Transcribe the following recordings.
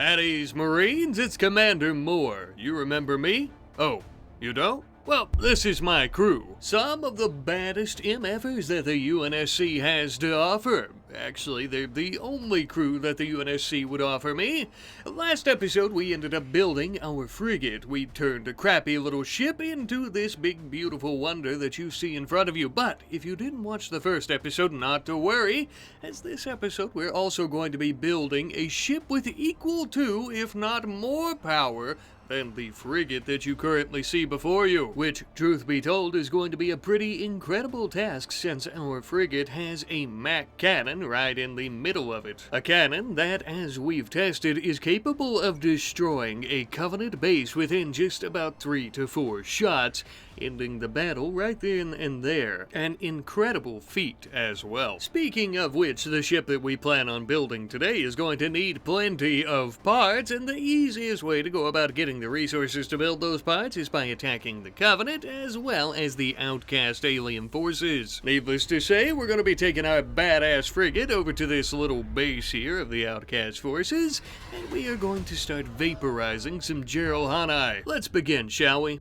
At ease, Marines, it's Commander Moore. You remember me? Oh, you don't? Well, this is my crew. Some of the baddest MFers that the UNSC has to offer. Actually, they're the only crew that the UNSC would offer me. Last episode, we ended up building our frigate. We turned a crappy little ship into this big, beautiful wonder that you see in front of you. But if you didn't watch the first episode, not to worry, as this episode, we're also going to be building a ship with equal to, if not more power, than the frigate that you currently see before you, which, truth be told, is going to be a pretty incredible task since our frigate has a Mac cannon right in the middle of it. A cannon that, as we've tested, is capable of destroying a Covenant base within just about 3 to 4 shots, ending the battle right then and there. An incredible feat as well. Speaking of which, the ship that we plan on building today is going to need plenty of parts, and the easiest way to go about getting the resources to build those parts is by attacking the Covenant as well as the Outcast alien forces. Needless to say, we're going to be taking our badass frigate over to this little base here of the Outcast forces, and we are going to start vaporizing some Geralhani. Let's begin, shall we?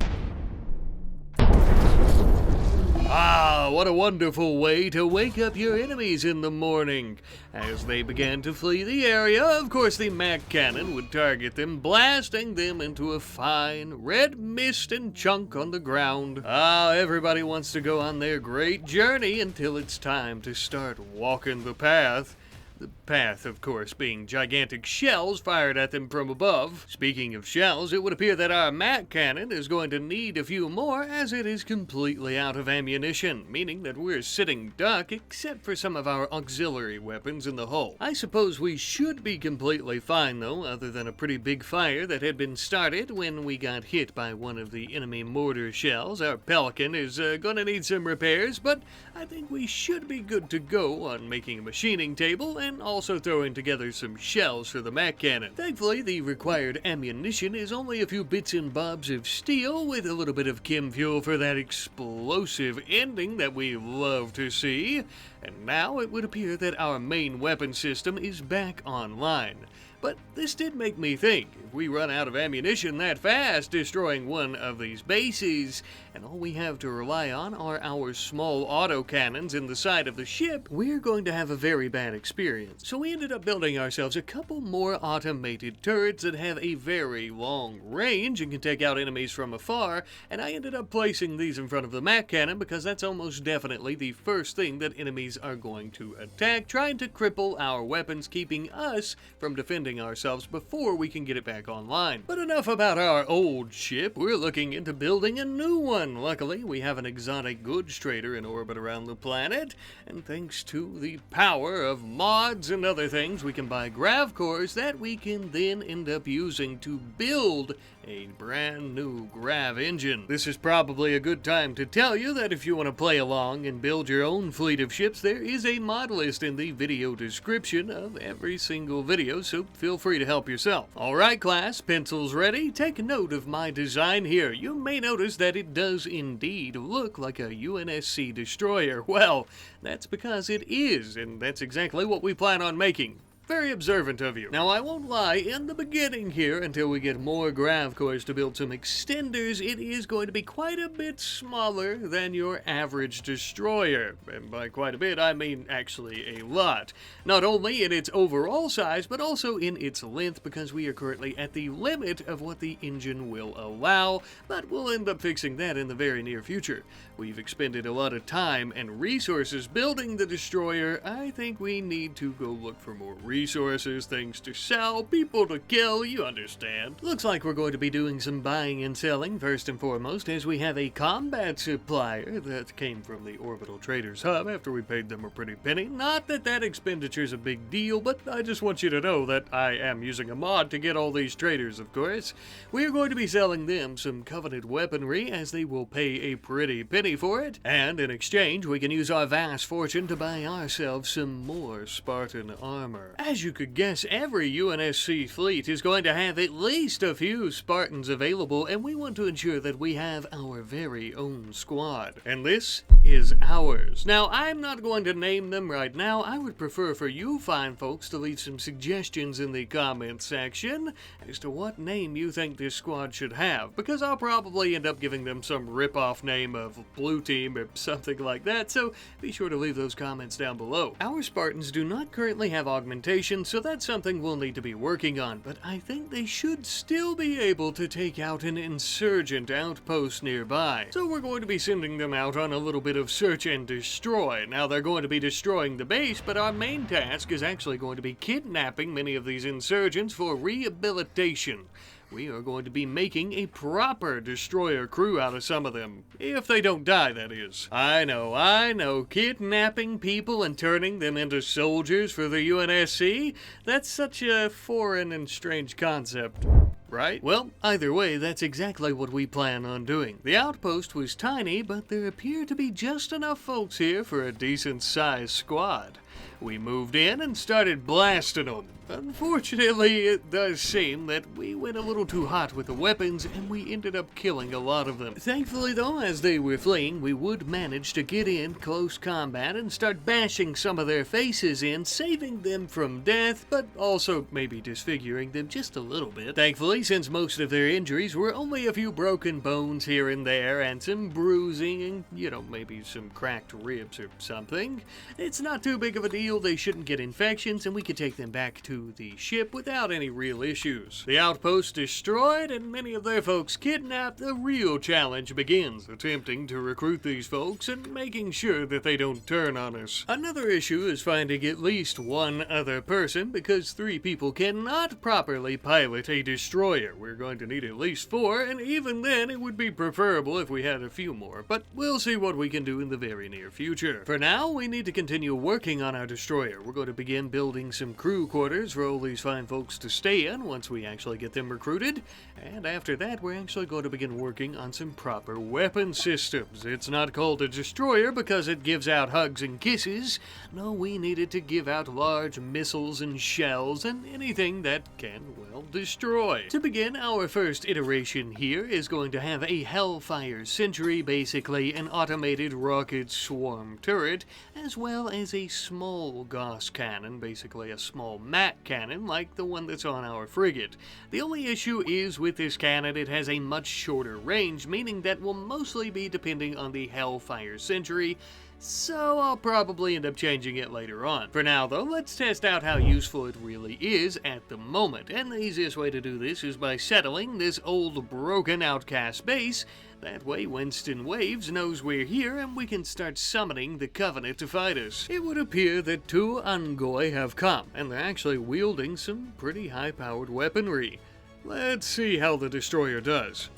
Ah, what a wonderful way to wake up your enemies in the morning. As they began to flee the area, of course the Mac cannon would target them, blasting them into a fine red mist and chunk on the ground. Ah, everybody wants to go on their great journey until it's time to start walking the path. The path, of course, being gigantic shells fired at them from above. Speaking of shells, it would appear that our Mac cannon is going to need a few more as it is completely out of ammunition, meaning that we're sitting duck except for some of our auxiliary weapons in the hull. I suppose we should be completely fine though, other than a pretty big fire that had been started when we got hit by one of the enemy mortar shells. Our Pelican is gonna need some repairs, but I think we should be good to go on making a machining table and also throwing together some shells for the Mac cannon. Thankfully, the required ammunition is only a few bits and bobs of steel with a little bit of chem fuel for that explosive ending that we love to see. And now it would appear that our main weapon system is back online. But this did make me think, if we run out of ammunition that fast destroying one of these bases, and all we have to rely on are our small autocannons in the side of the ship, we're going to have a very bad experience. So we ended up building ourselves a couple more automated turrets that have a very long range and can take out enemies from afar, and I ended up placing these in front of the Mac cannon because that's almost definitely the first thing that enemies are going to attack, trying to cripple our weapons, keeping us from defending ourselves before we can get it back online. But enough about our old ship, we're looking into building a new one. Luckily, we have an exotic goods trader in orbit around the planet, and thanks to the power of mods and other things, we can buy grav cores that we can then end up using to build a brand new grav engine. This is probably a good time to tell you that if you want to play along and build your own fleet of ships, there is a mod list in the video description of every single video, so feel free to help yourself. Alright class, pencils ready? Take note of my design here. You may notice that it does indeed look like a UNSC destroyer. Well, that's because it is, and that's exactly what we plan on making. Very observant of you. Now, I won't lie, in the beginning here, until we get more grav cores to build some extenders, it is going to be quite a bit smaller than your average destroyer. And by quite a bit, I mean actually a lot. Not only in its overall size, but also in its length, because we are currently at the limit of what the engine will allow, but we'll end up fixing that in the very near future. We've expended a lot of time and resources building the destroyer. I think we need to go look for more resources, things to sell, people to kill, you understand. Looks like we're going to be doing some buying and selling first and foremost, as we have a combat supplier that came from the Orbital Traders Hub after we paid them a pretty penny. Not that that expenditure is a big deal, but I just want you to know that I am using a mod to get all these traders, of course. We are going to be selling them some Covenant weaponry, as they will pay a pretty penny for it, and in exchange we can use our vast fortune to buy ourselves some more Spartan armor. As you could guess, every UNSC fleet is going to have at least a few Spartans available, and we want to ensure that we have our very own squad. And this is ours. Now, I'm not going to name them right now. I would prefer for you fine folks to leave some suggestions in the comments section as to what name you think this squad should have, because I'll probably end up giving them some rip-off name of Blue Team or something like that, so be sure to leave those comments down below. Our Spartans do not currently have augmentation, so that's something we'll need to be working on, but I think they should still be able to take out an insurgent outpost nearby. So we're going to be sending them out on a little bit of search and destroy. Now, they're going to be destroying the base, but our main task is actually going to be kidnapping many of these insurgents for rehabilitation. We are going to be making a proper destroyer crew out of some of them. If they don't die, that is. I know, kidnapping people and turning them into soldiers for the UNSC? That's such a foreign and strange concept. Right? Well, either way, that's exactly what we plan on doing. The outpost was tiny, but there appear to be just enough folks here for a decent-sized squad. We moved in and started blasting them. Unfortunately, it does seem that we went a little too hot with the weapons and we ended up killing a lot of them. Thankfully though, as they were fleeing, we would manage to get in close combat and start bashing some of their faces in, saving them from death, but also maybe disfiguring them just a little bit. Thankfully, since most of their injuries were only a few broken bones here and there and some bruising and, maybe some cracked ribs or something, it's not too big of a deal. They shouldn't get infections and we could take them back to the ship without any real issues. The outpost destroyed and many of their folks kidnapped, the real challenge begins, attempting to recruit these folks and making sure that they don't turn on us. Another issue is finding at least one other person, because 3 people cannot properly pilot a destroyer. We're going to need at least 4, and even then it would be preferable if we had a few more, but we'll see what we can do in the very near future. For now, we need to continue working on our destroyer. We're going to begin building some crew quarters for all these fine folks to stay in once we actually get them recruited, and after that we're actually going to begin working on some proper weapon systems. It's not called a destroyer because it gives out hugs and kisses. No, we needed to give out large missiles and shells and anything that can, well, destroy. To begin, our first iteration here is going to have a Hellfire Sentry, basically an automated rocket swarm turret, as well as a small Gauss cannon, basically a small mat cannon like the one that's on our frigate. The only issue is with this cannon, it has a much shorter range, meaning that will mostly be depending on the Hellfire Sentry, so I'll probably end up changing it later on. For now though, let's test out how useful it really is at the moment, and the easiest way to do this is by settling this old broken Outcast base. That way Winston Waves knows we're here and we can start summoning the Covenant to fight us. It would appear that 2 Ungoi have come, and they're actually wielding some pretty high-powered weaponry. Let's see how the destroyer does.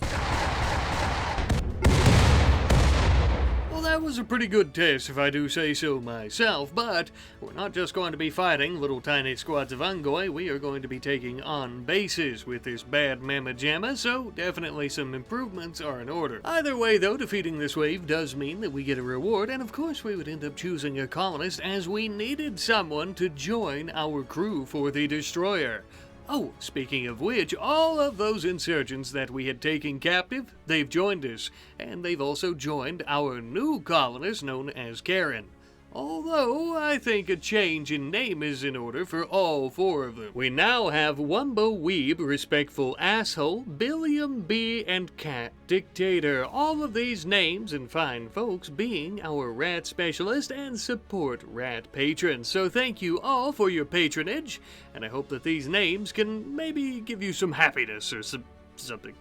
That was a pretty good test if I do say so myself, but we're not just going to be fighting little tiny squads of Ungoi, we are going to be taking on bases with this bad mamma jamma, so definitely some improvements are in order. Either way though, defeating this wave does mean that we get a reward, and of course we would end up choosing a colonist as we needed someone to join our crew for the destroyer. Oh, speaking of which, all of those insurgents that we had taken captive, they've joined us, and they've also joined our new colonist known as Karen. Although, I think a change in name is in order for all 4 of them. We now have Wumbo Weeb, Respectful Asshole, Billiam B, and Cat Dictator. All of these names and fine folks being our rat specialist and support rat patrons. So thank you all for your patronage, and I hope that these names can maybe give you some happiness or something.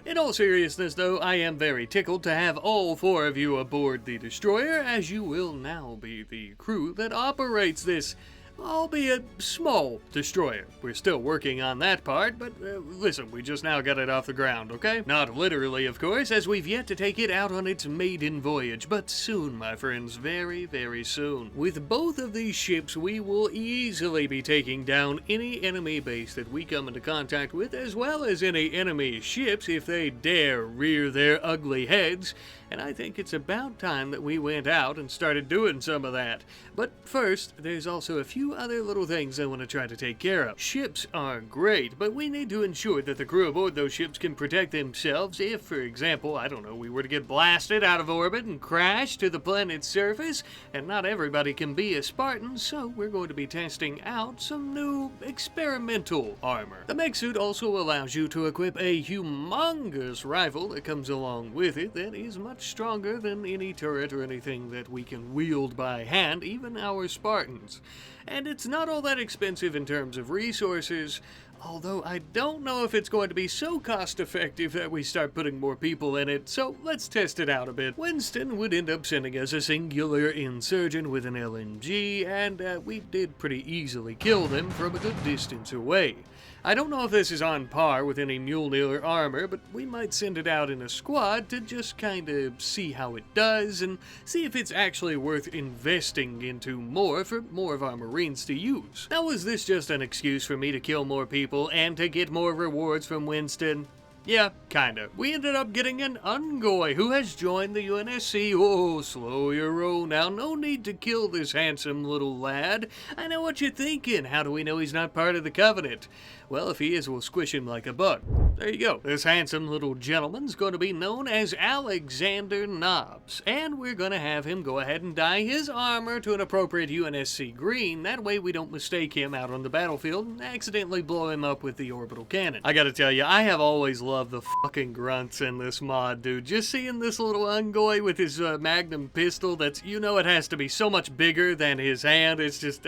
In all seriousness though, I am very tickled to have all 4 of you aboard the destroyer, as you will now be the crew that operates this, albeit small, destroyer. We're still working on that part, but listen, we just now got it off the ground, okay? Not literally, of course, as we've yet to take it out on its maiden voyage, but soon, my friends, very, very soon. With both of these ships, we will easily be taking down any enemy base that we come into contact with, as well as any enemy ships if they dare rear their ugly heads, and I think it's about time that we went out and started doing some of that. But first, there's also a few few other little things I want to try to take care of. Ships are great, but we need to ensure that the crew aboard those ships can protect themselves if, for example, I don't know, we were to get blasted out of orbit and crash to the planet's surface, and not everybody can be a Spartan, so we're going to be testing out some new experimental armor. The mech suit also allows you to equip a humongous rifle that comes along with it that is much stronger than any turret or anything that we can wield by hand, even our Spartans. And it's not all that expensive in terms of resources, although I don't know if it's going to be so cost effective that we start putting more people in it, so let's test it out a bit. Winston would end up sending us a singular insurgent with an LMG, and we did pretty easily kill them from a good distance away. I don't know if this is on par with any Mjolnir armor, but we might send it out in a squad to just kind of see how it does and see if it's actually worth investing into more for more of our Marines to use. Now, was this just an excuse for me to kill more people and to get more rewards from Winston? Yeah, kinda. We ended up getting an Ungoy who has joined the UNSC. Oh, slow your roll now. No need to kill this handsome little lad. I know what you're thinking. How do we know he's not part of the Covenant? Well, if he is, we'll squish him like a bug. There you go. This handsome little gentleman's going to be known as Alexander Nobbs, and we're going to have him go ahead and dye his armor to an appropriate UNSC green. That way we don't mistake him out on the battlefield and accidentally blow him up with the orbital cannon. I gotta tell you, I have always loved the fucking grunts in this mod, dude. Just seeing this little Ungoy with his magnum pistol that's, you know, it has to be so much bigger than his hand. It's just,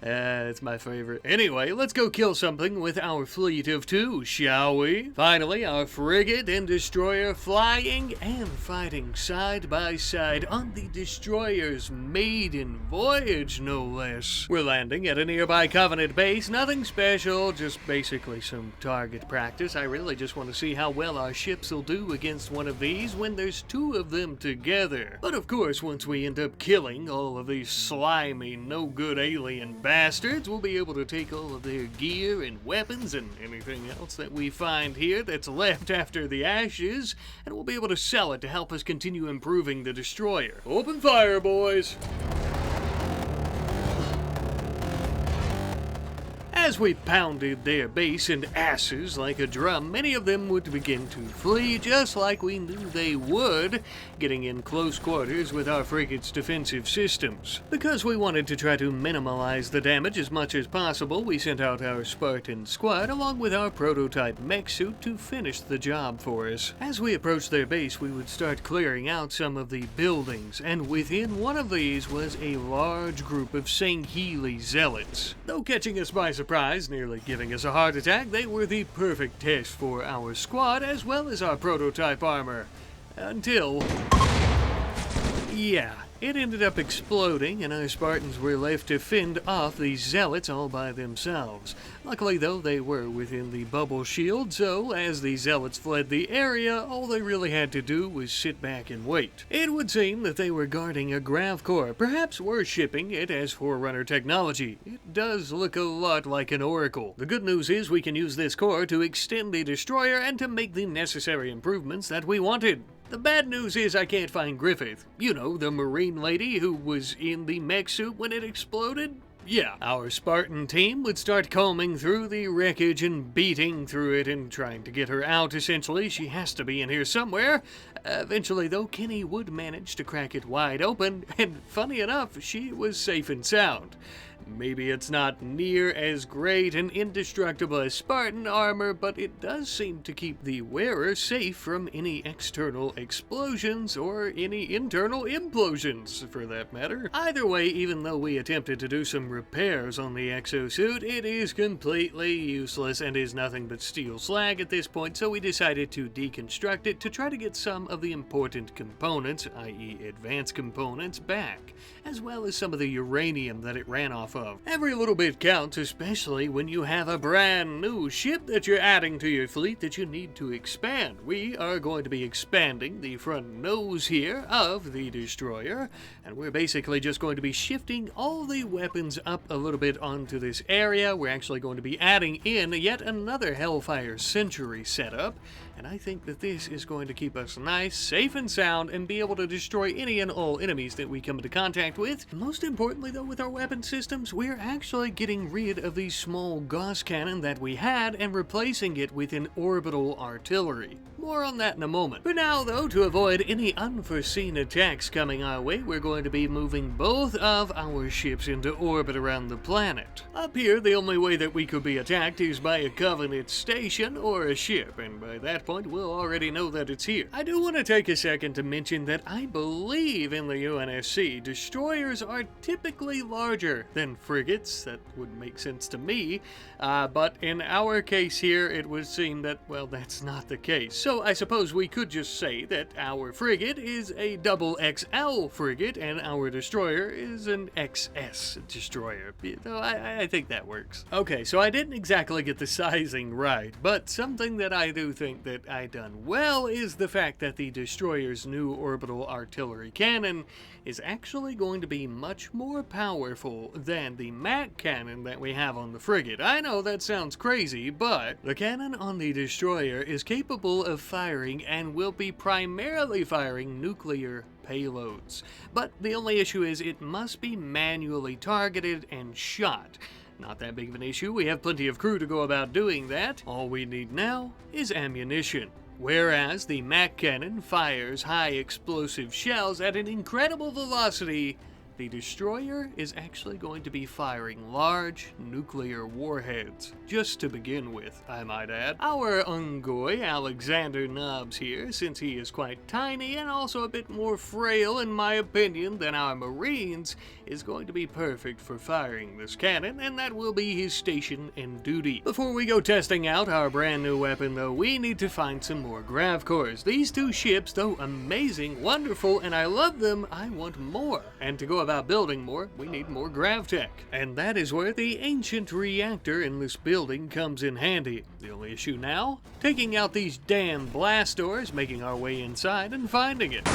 it's my favorite. Anyway, let's go kill something with our fleet of two, shall we? Finally, our frigate and destroyer flying and fighting side by side on the destroyer's maiden voyage, no less. We're landing at a nearby Covenant base. Nothing special, just basically some target practice. I really just want to see how well our ships will do against one of these when there's two of them together. But of course, once we end up killing all of these slimy, no-good alien bastards, we'll be able to take all of their gear and weapons and anything else that we find here that's left after the ashes, and we'll be able to sell it to help us continue improving the destroyer. Open fire, boys! As we pounded their base and asses like a drum, many of them would begin to flee, just like we knew they would, getting in close quarters with our frigate's defensive systems. Because we wanted to try to minimize the damage as much as possible, we sent out our Spartan squad along with our prototype mech suit to finish the job for us. As we approached their base, we would start clearing out some of the buildings, and within one of these was a large group of Sangheili zealots. Though catching us by surprise, nearly giving us a heart attack, they were the perfect test for our squad as well as our prototype armor. Until... yeah. It ended up exploding, and our Spartans were left to fend off these zealots all by themselves. Luckily, though, they were within the bubble shield, so as the zealots fled the area, all they really had to do was sit back and wait. It would seem that they were guarding a grav core, perhaps worshipping it as Forerunner technology. It does look a lot like an oracle. The good news is we can use this core to extend the destroyer and to make the necessary improvements that we wanted. The bad news is I can't find Griffith. You know, the Marine lady who was in the mech suit when it exploded? Yeah. Our Spartan team would start combing through the wreckage and beating through it and trying to get her out, essentially. She has to be in here somewhere. Eventually, though, Kenny would manage to crack it wide open, and funny enough, she was safe and sound. Maybe it's not near as great and indestructible as Spartan armor, but it does seem to keep the wearer safe from any external explosions or any internal implosions, for that matter. Either way, even though we attempted to do some repairs on the exosuit, it is completely useless and is nothing but steel slag at this point, so we decided to deconstruct it to try to get some of the important components, i.e. advanced components, back, as well as some of the uranium that it ran off of. Every little bit counts, especially when you have a brand new ship that you're adding to your fleet that you need to expand. We are going to be expanding the front nose here of the destroyer, and we're basically just going to be shifting all the weapons up a little bit onto this area. We're actually going to be adding in yet another Hellfire Century setup, And I think that this is going to keep us nice, safe, and sound, and be able to destroy any and all enemies that we come into contact with. Most importantly, though, with our weapon systems, we're actually getting rid of the small Gauss cannon that we had and replacing it with an orbital artillery. More on that in a moment. For now, though, to avoid any unforeseen attacks coming our way, we're going to be moving both of our ships into orbit around the planet. Up here, the only way that we could be attacked is by a Covenant station or a ship, and by that point, we'll already know that it's here. I do want to take a second to mention that I believe in the UNSC, destroyers are typically larger than frigates. That would make sense to me, but in our case here, it would seem that, well, that's not the case. So I suppose we could just say that our frigate is a double XL frigate, and our destroyer is an XS destroyer. I think that works. Okay, so I didn't exactly get the sizing right, but something that I do think that I done well is the fact that the destroyer's new orbital artillery cannon is actually going to be much more powerful than the Mac cannon that we have on the frigate. I know that sounds crazy, but the cannon on the destroyer is capable of firing and will be primarily firing nuclear payloads. But the only issue is it must be manually targeted and shot. Not that big of an issue, we have plenty of crew to go about doing that. All we need now is ammunition. Whereas the Mac cannon fires high explosive shells at an incredible velocity, the destroyer is actually going to be firing large nuclear warheads. Just to begin with, I might add. Our Ungoy Alexander Nobbs here, since he is quite tiny and also a bit more frail in my opinion than our Marines, is going to be perfect for firing this cannon, and that will be his station and duty. Before we go testing out our brand new weapon though, we need to find some more grav cores. These two ships, though amazing, wonderful, and I love them, I want more. And to go about building more, we need more grav tech. And that is where the ancient reactor in this building comes in handy. The only issue now? Taking out these damn blast doors, making our way inside, and finding it.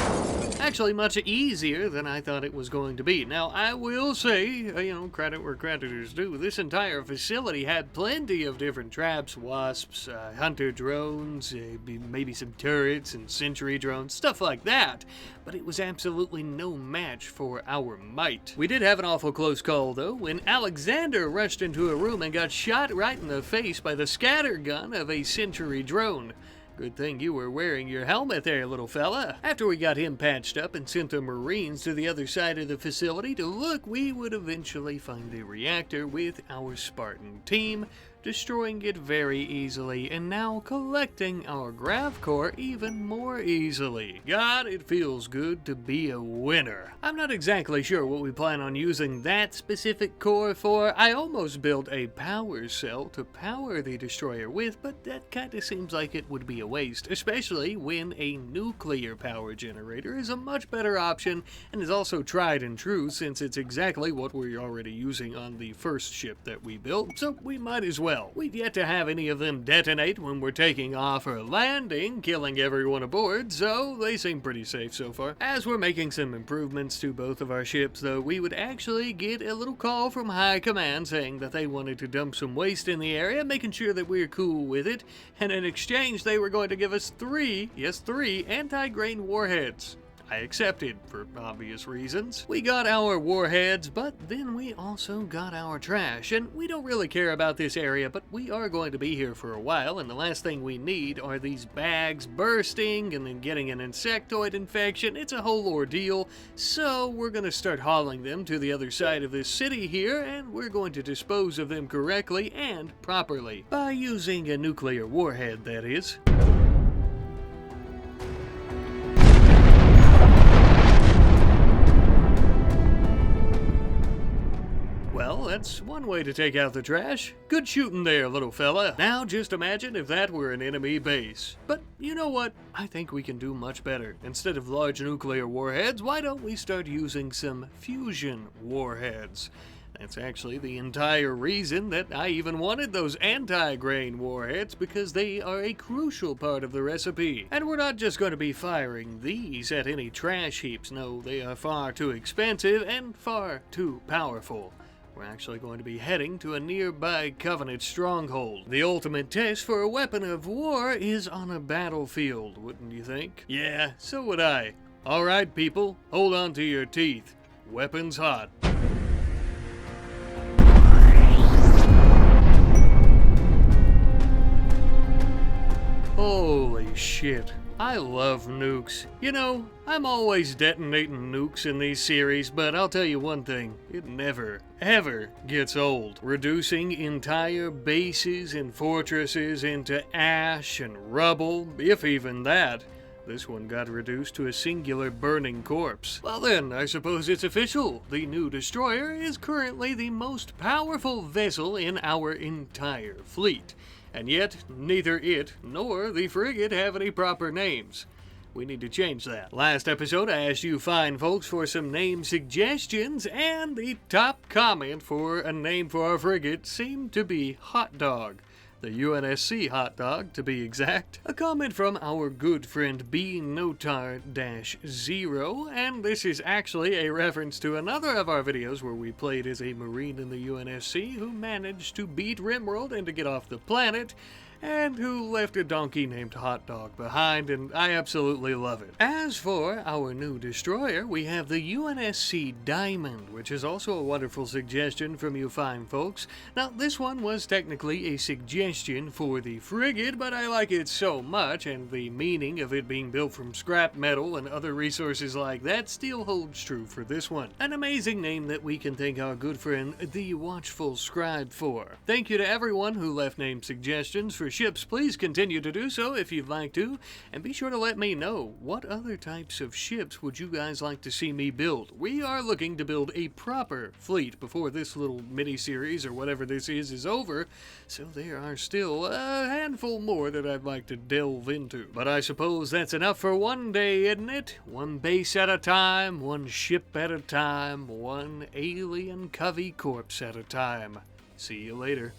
Actually much easier than I thought it was going to be. Now, I will say, credit where credit is due, this entire facility had plenty of different traps, wasps, hunter drones, maybe some turrets and sentry drones, stuff like that. But it was absolutely no match for our might. We did have an awful close call, though, when Alexander rushed into a room and got shot right in the face by the scatter gun of a sentry drone. Good thing you were wearing your helmet there, little fella. After we got him patched up and sent the Marines to the other side of the facility to look, we would eventually find the reactor with our Spartan team, destroying it very easily, and now collecting our grav core even more easily. God, it feels good to be a winner. I'm not exactly sure what we plan on using that specific core for. I almost built a power cell to power the destroyer with, but that kinda seems like it would be a waste, especially when a nuclear power generator is a much better option and is also tried and true since it's exactly what we're already using on the first ship that we built, so we might as well. We've yet to have any of them detonate when we're taking off or landing, killing everyone aboard, so they seem pretty safe so far. As we're making some improvements to both of our ships, though, we would actually get a little call from High Command saying that they wanted to dump some waste in the area, making sure that we're cool with it, and in exchange they were going to give us three anti-grain warheads. I accepted, for obvious reasons. We got our warheads, but then we also got our trash, and we don't really care about this area, but we are going to be here for a while, and the last thing we need are these bags bursting and then getting an insectoid infection. It's a whole ordeal, so we're going to start hauling them to the other side of this city here, and we're going to dispose of them correctly and properly, by using a nuclear warhead, that is. Well, that's one way to take out the trash. Good shooting there, little fella. Now just imagine if that were an enemy base. But you know what? I think we can do much better. Instead of large nuclear warheads, why don't we start using some fusion warheads? That's actually the entire reason that I even wanted those anti-grain warheads, because they are a crucial part of the recipe. And we're not just going to be firing these at any trash heaps. No, they are far too expensive and far too powerful. We're actually going to be heading to a nearby Covenant stronghold. The ultimate test for a weapon of war is on a battlefield, wouldn't you think? Yeah, so would I. Alright people, hold on to your teeth. Weapons hot. Holy shit. I love nukes. You know, I'm always detonating nukes in these series, but I'll tell you one thing, it never, ever gets old. Reducing entire bases and fortresses into ash and rubble, if even that. This one got reduced to a singular burning corpse. Well then, I suppose it's official. The new destroyer is currently the most powerful vessel in our entire fleet. And yet, neither it nor the frigate have any proper names. We need to change that. Last episode, I asked you fine folks for some name suggestions, and the top comment for a name for our frigate seemed to be Hot Dog. The UNSC Hot Dog, to be exact. A comment from our good friend B Notar-0, and this is actually a reference to another of our videos where we played as a Marine in the UNSC who managed to beat RimWorld and to get off the planet, and who left a donkey named Hot Dog behind, and I absolutely love it. As for our new destroyer, we have the UNSC Diamond, which is also a wonderful suggestion from you fine folks. Now, this one was technically a suggestion for the frigate, but I like it so much, and the meaning of it being built from scrap metal and other resources like that still holds true for this one. An amazing name that we can thank our good friend, the Watchful Scribe, for. Thank you to everyone who left name suggestions for ships. Please continue to do so if you'd like to, and be sure to let me know what other types of ships would you guys like to see me build. We are looking to build a proper fleet before this little mini-series or whatever this is over, so there are still a handful more that I'd like to delve into. But I suppose that's enough for one day, isn't it? One base at a time, one ship at a time, one alien covey corpse at a time. See you later.